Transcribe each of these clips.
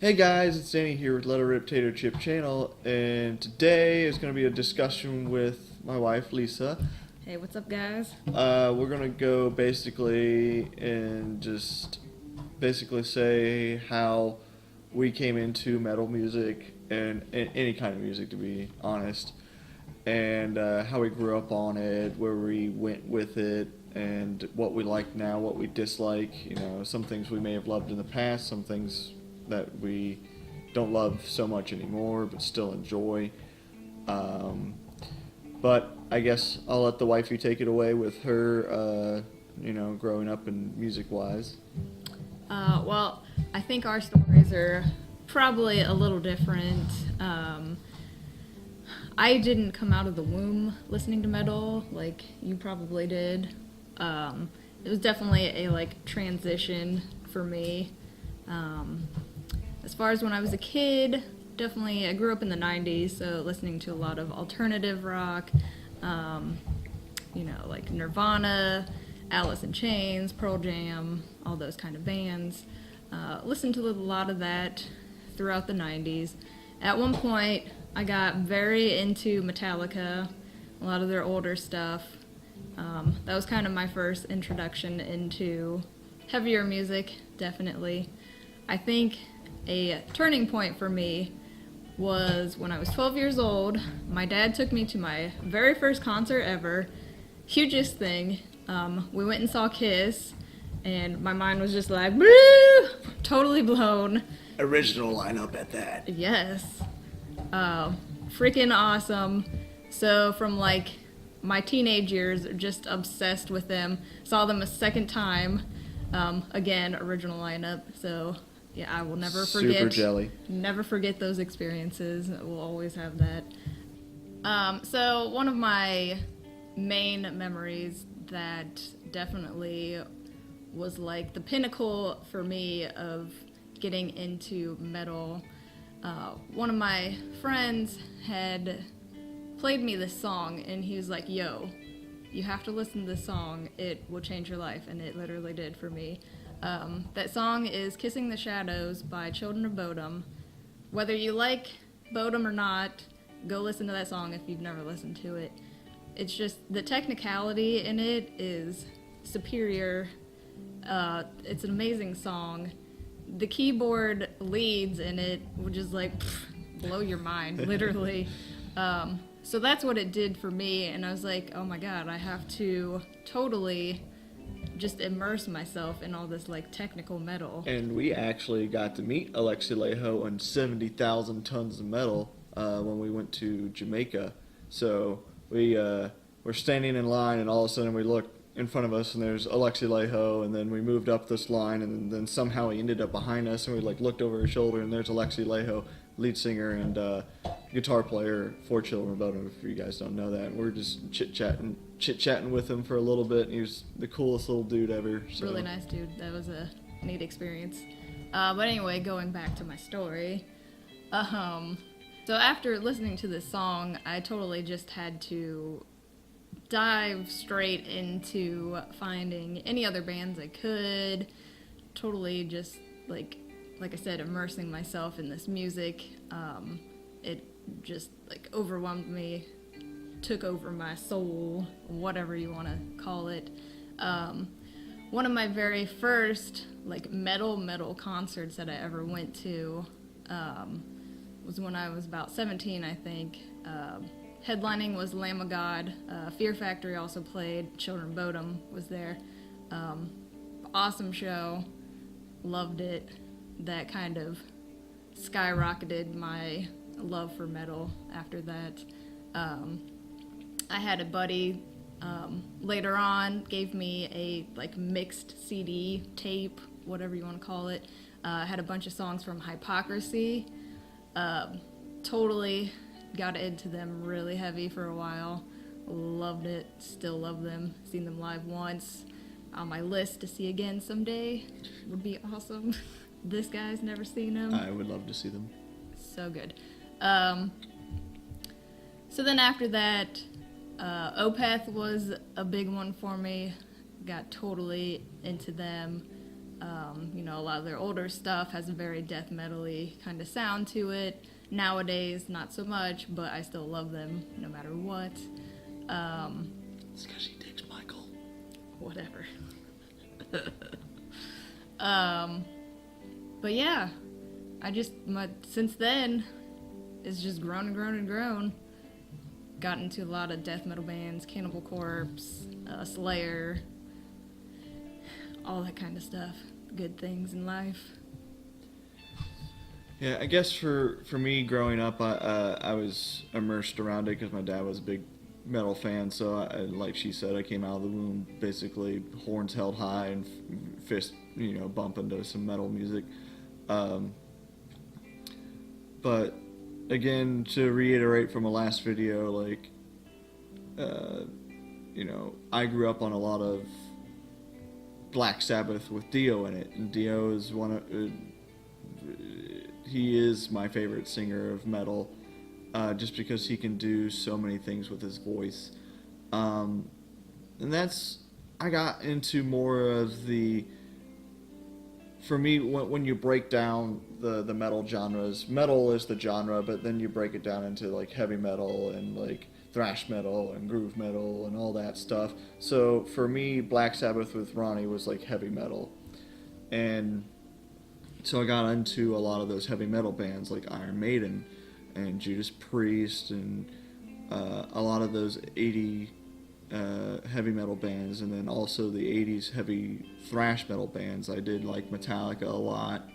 Hey guys, it's Danny here with Let a Rip Tater Chip Channel, and today is going to be a discussion with my wife Lisa. Hey, what's up, guys? We're going to go basically and just basically say how we came into metal music and any kind of music, to be honest, and how we grew up on it, where we went with it, and what we like now, what we dislike. You know, some things we may have loved in the past, some things that we don't love so much anymore, but still enjoy. Um, but I guess I'll let the wifey take it away with her, growing up and music wise. Well, I think our stories are probably a little different. I didn't come out of the womb listening to metal like you probably did. It was definitely a transition for me. Um, as far as when I was a kid, definitely I grew up in the '90s, so listening to a lot of alternative rock. Um, like Nirvana, Alice in Chains, Pearl Jam, all those kind of bands. Listened to a lot of that throughout the '90s. At one point, I got very into Metallica, a lot of their older stuff. That was kind of my first introduction into heavier music, definitely. I think a turning point for me was when I was 12 years old. My dad took me to my very first concert ever, hugest thing. We went and saw Kiss, and my mind was just like, woo! Totally blown. Original lineup at that. Yes. Freaking awesome. So from my teenage years, just obsessed with them. Saw them a second time. Again, original lineup. So yeah, I will never forget. Super jelly. Never forget those experiences. We'll always have that. So one of my main memories that definitely was like the pinnacle for me of getting into metal. One of my friends had played me this song, and he was like, yo, you have to listen to this song. It will change your life, and it literally did for me. That song is Kissing the Shadows by Children of Bodom. Whether you like Bodom or not, go listen to that song if you've never listened to it. It's just, the technicality in it is superior. It's an amazing song. The keyboard leads in it would just blow your mind, literally. So that's what it did for me, and I was like, oh my god, I have to totally just immerse myself in all this technical metal. And we actually got to meet Alexi Laiho and 70,000 tons of metal when we went to Jamaica. So we were standing in line, and all of a sudden we look in front of us, and there's Alexi Laiho, and then we moved up this line, and then somehow he ended up behind us, and we looked over his shoulder, and there's Alexi Laiho, lead singer and guitar player for Children of Bodom, if you guys don't know that. And we're just chit-chatting with him for a little bit, and he was the coolest little dude ever. So. Really nice dude. That was a neat experience. But anyway, going back to my story. So after listening to this song, I totally just had to dive straight into finding any other bands I could. Totally just, like I said, immersing myself in this music. It just, overwhelmed me, took over my soul, whatever you want to call it. One of my very first, metal concerts that I ever went to was when I was about 17, I think. Headlining was Lamb of God. Fear Factory also played. Children of Bodom was there. Awesome show. Loved it. That kind of skyrocketed my love for metal after that. I had a buddy later on gave me a mixed CD tape, whatever you want to call it. Had a bunch of songs from Hypocrisy. Totally got into them really heavy for a while. Loved it. Still love them. Seen them live once. On my list to see again someday. Would be awesome. This guy's never seen them. I would love to see them. So good. So then after that, Opeth was a big one for me. Got totally into them. A lot of their older stuff has a very death metal-y kind of sound to it. Nowadays, not so much, but I still love them no matter what. It's because she digs Michael. Whatever. But yeah, since then, it's just grown and grown and grown. Got into a lot of death metal bands, Cannibal Corpse, Slayer, all that kind of stuff. Good things in life. Yeah, I guess for me growing up, I was immersed around it because my dad was a big metal fan. So like she said, I came out of the womb basically horns held high and fist bumping to some metal music. But again, to reiterate from a last video, like I grew up on a lot of Black Sabbath with Dio in it, and Dio is he is my favorite singer of metal, just because he can do so many things with his voice. And I got into more of for me, when you break down the metal genres, metal is the genre, but then you break it down into like heavy metal and like thrash metal and groove metal and all that stuff. So for me, Black Sabbath with Ronnie was like heavy metal. And so I got into a lot of those heavy metal bands like Iron Maiden and Judas Priest and a lot of those 80 heavy metal bands, and then also the 80s heavy thrash metal bands. I did like Metallica a lot.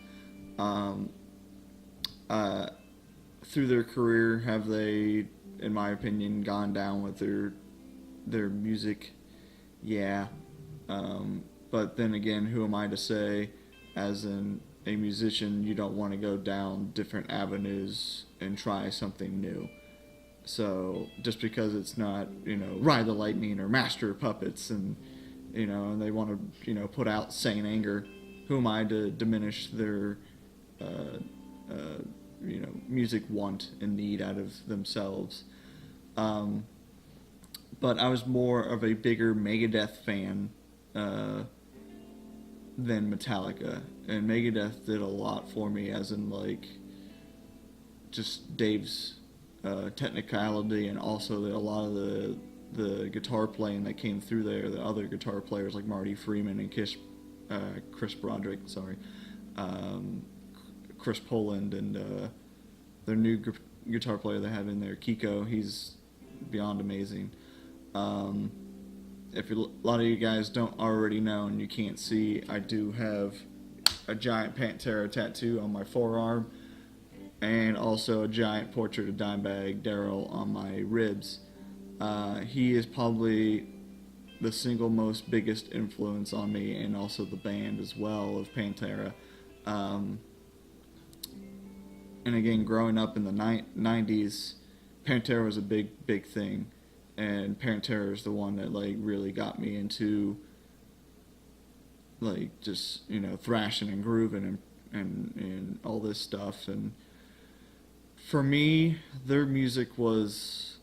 Through their career, have they, in my opinion, gone down with their music? Yeah. But then again, who am I to say, as a musician, you don't want to go down different avenues and try something new? So just because it's not, Ride the Lightning or Master of Puppets and they want to, put out Saint Anger, who am I to diminish their, music want and need out of themselves? But I was more of a bigger Megadeth fan than Metallica. And Megadeth did a lot for me, as in, like, just Dave's technicality, and also a lot of the guitar playing that came through there, the other guitar players like Marty Freeman and Chris Broderick, Chris Poland, and their new guitar player they have in there, Kiko. He's beyond amazing. If a lot of you guys don't already know and you can't see, I do have a giant Pantera tattoo on my forearm, and also a giant portrait of Dimebag Darrell on my ribs. He is probably the single most biggest influence on me, and also the band as well of Pantera. And again, growing up in the 90s, Pantera was a big thing, and Pantera is the one that like really got me into like just thrashing and grooving and all this stuff. And for me, their music was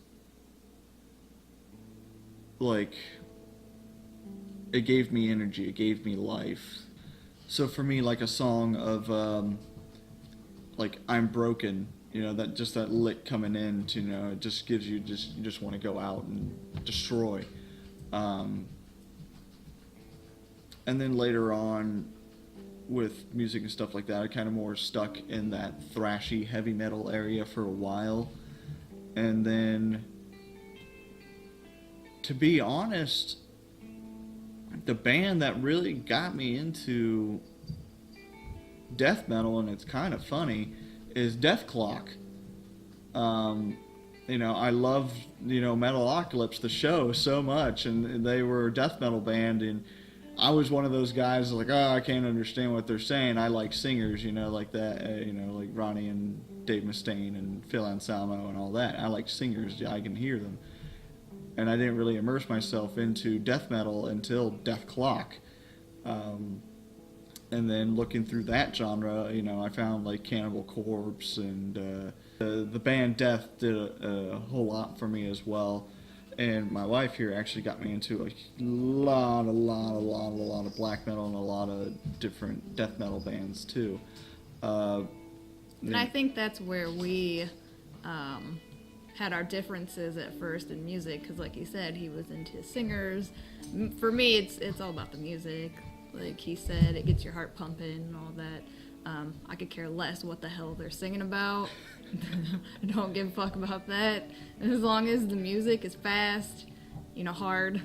like, it gave me energy, it gave me life. So for me, like a song of like I'm Broken, that lick coming in, it just gives you you just want to go out and destroy. And then later on, with music and stuff like that, I kind of more stuck in that thrashy heavy metal area for a while. And then, to be honest, the band that really got me into death metal, and it's kind of funny, is Death Clock. I love Metalocalypse, the show, so much, and they were a death metal band, and I was one of those guys like, I can't understand what they're saying. I like singers, like that, like Ronnie and Dave Mustaine and Phil Anselmo and all that. I like singers, I can hear them. And I didn't really immerse myself into death metal until Death Clock. And then looking through that genre, I found like Cannibal Corpse, and the band Death did a whole lot for me as well. And my wife here actually got me into a lot of black metal and a lot of different death metal bands too. And I think that's where we had our differences at first in music, because like you said, he was into singers. For me, it's all about the music. Like he said, it gets your heart pumping and all that. I could care less what the hell they're singing about. I don't give a fuck about that. And as long as the music is fast, hard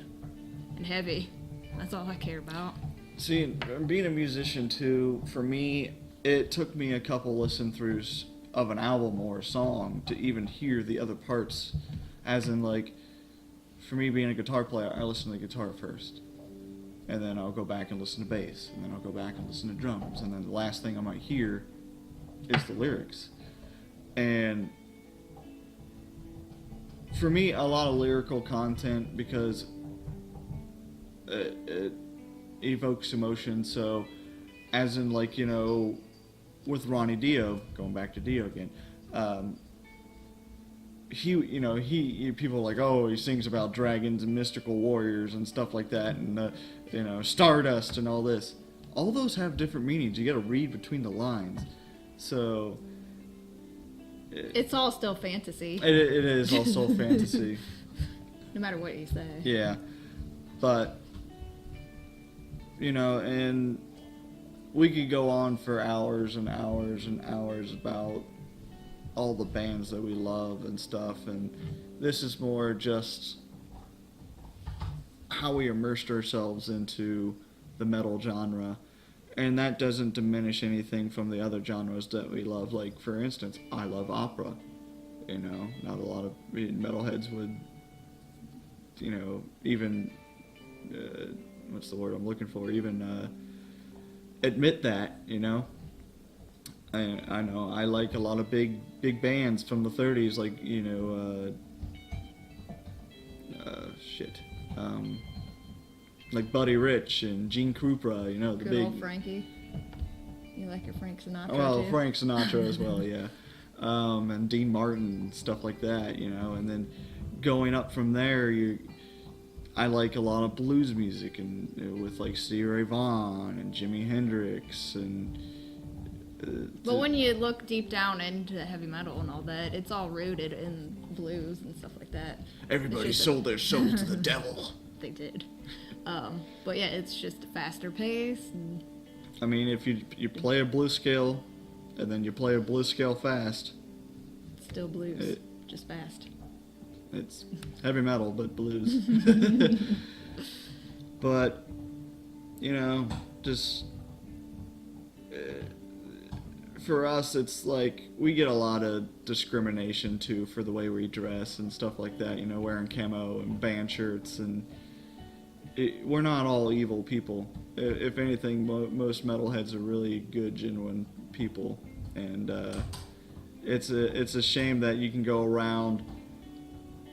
and heavy, that's all I care about. See, being a musician too, for me, it took me a couple listen throughs of an album or a song to even hear the other parts. As in, like, for me being a guitar player, I listen to the guitar first. And then I'll go back and listen to bass. And then I'll go back and listen to drums. And then the last thing I might hear is the lyrics. And for me, a lot of lyrical content, because it evokes emotion. So, as in, like, with Ronnie Dio, going back to Dio again, he people are like, oh, he sings about dragons and mystical warriors and stuff like that, and stardust and all this. All those have different meanings. You got to read between the lines. So it's all still fantasy. It is all still fantasy. No matter what you say. Yeah, but and we could go on for hours and hours and hours about all the bands that we love and stuff, and this is more just how we immersed ourselves into the metal genre, and that doesn't diminish anything from the other genres that we love. Like, for instance, I love opera. Not a lot of metalheads would, even, what's the word I'm looking for, even admit that, I know I like a lot of big bands from the 30s, like like Buddy Rich and Gene Krupa, the Good big old Frankie. You like your Frank Sinatra well, too? Frank Sinatra as well, yeah, and Dean Martin, stuff like that, and then going up from there, I like a lot of blues music, and with like Stevie Ray Vaughan and Jimi Hendrix and. But when you look deep down into heavy metal and all that, it's all rooted in blues and stuff like that. Everybody sold their soul to the devil. They did. But yeah, it's just a faster pace. And I mean, if you play a blues scale, and then you play a blues scale fast. It's still blues, just fast. It's heavy metal, but blues. But, just... for us, it's like we get a lot of discrimination too for the way we dress and stuff like that, wearing camo and band shirts, and we're not all evil people. If anything, most metalheads are really good, genuine people, and it's a shame that you can go around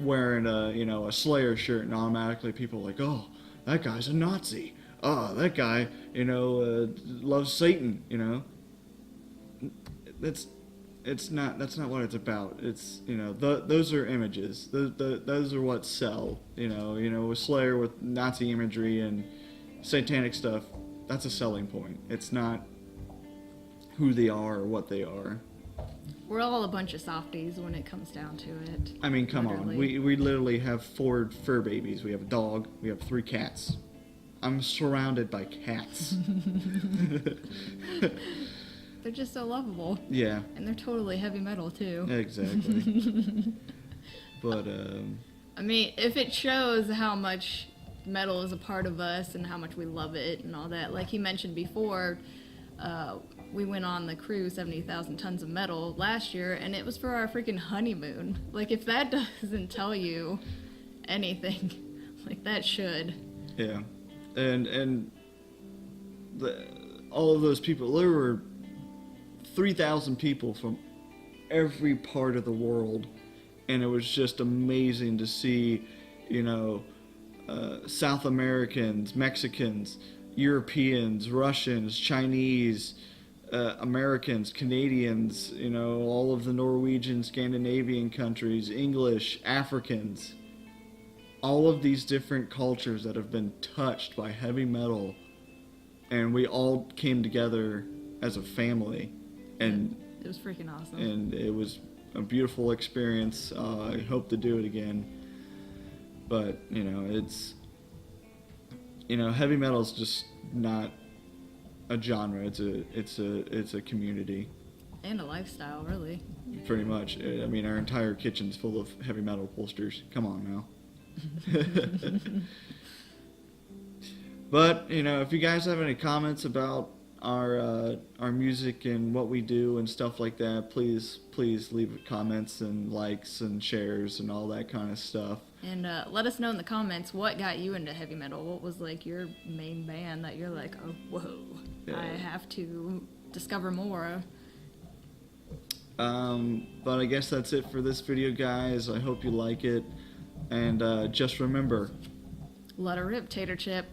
wearing a Slayer shirt and automatically people are like, oh, that guy's a Nazi. Oh, that guy loves Satan. That's not what it's about. It's those are images. Those are what sell. With Slayer, with Nazi imagery and satanic stuff, that's a selling point. It's not who they are or what they are. We're all a bunch of softies when it comes down to it. I mean, come literally. on. We literally have 4 fur babies. We have a dog. We have 3 cats. I'm surrounded by cats. They're just so lovable. Yeah. And they're totally heavy metal, too. Exactly. But, I mean, if it shows how much metal is a part of us and how much we love it and all that, like he mentioned before, we went on the cruise 70,000 tons of metal last year, and it was for our freaking honeymoon. Like, if that doesn't tell you anything, like, that should. Yeah. And all of those people, there were 3,000 people from every part of the world, and it was just amazing to see, South Americans, Mexicans, Europeans, Russians, Chinese, Americans, Canadians, all of the Norwegian, Scandinavian countries, English, Africans. all of these different cultures that have been touched by heavy metal, and we all came together as a family, and It was freaking awesome. and it was a beautiful experience. I hope to do it again, but it's heavy metal is just not a genre. It's a community. And a lifestyle, really. Pretty much. I mean, our entire kitchen's full of heavy metal posters. Come on now. But if you guys have any comments about our music and what we do and stuff like that, please leave comments and likes and shares and all that kind of stuff. And let us know in the comments what got you into heavy metal. What was like your main band that you're like, oh, whoa, Yeah. I have to discover more. But I guess that's it for this video, guys. I hope you like it, and just remember, Let her rip, Tater Chip.